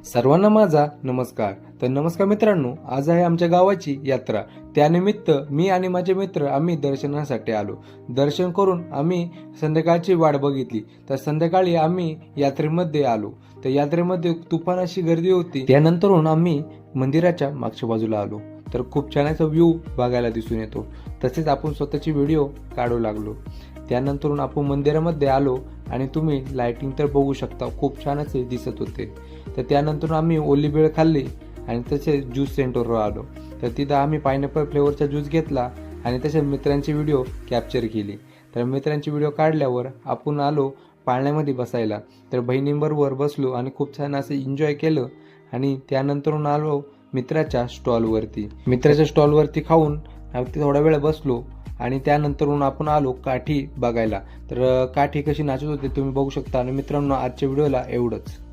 सर्वांना माझा नमस्कार. तर नमस्कार मित्रांनो, आज आहे आमच्या गावाची यात्रा. त्यानिमित्त मी आणि माझे मित्र आम्ही दर्शनासाठी आलो. दर्शन करून आम्ही संध्याकाळची वाट बघितली. तर संध्याकाळी आम्ही यात्रेमध्ये आलो. तर यात्रेमध्ये तुफान अशी गर्दी होती. त्यानंतरून आम्ही मंदिराच्या मागच्या बाजूला आलो. तर खूप छान असा व्ह्यू बघायला दिसून येतो. तसेच आपण स्वतःची व्हिडिओ काढू लागलो. त्यानंतरून आपण मंदिरामध्ये आलो आणि तुम्ही लाइटिंग तर बघू शकता, खूप छान असे दिसत होते. तर त्यानंतर आम्ही ओली भेळ खाल्ली आणि तसेच ज्यूस सेंटरवर आलो. तर तिथं आम्ही पायनॅपल फ्लेवरचा ज्यूस घेतला आणि तसेच मित्रांची व्हिडिओ कॅप्चर केली. तर मित्रांची व्हिडिओ काढल्यावर आपण आलो पाळण्यामध्ये बसायला. तर बहिणींबरोबर बसलो आणि खूप छान असं एन्जॉय केलं आणि त्यानंतरून आलो मित्राच्या स्टॉलवरती. मित्राच्या स्टॉलवरती खाऊन थोडा वेळ बसलो आणि त्यानंतरून आपण आलो काठी बघायला. तर काठी कशी नाचत होते तुम्ही बघू शकता. आणि मित्रांनो, आजच्या व्हिडिओला एवढंच.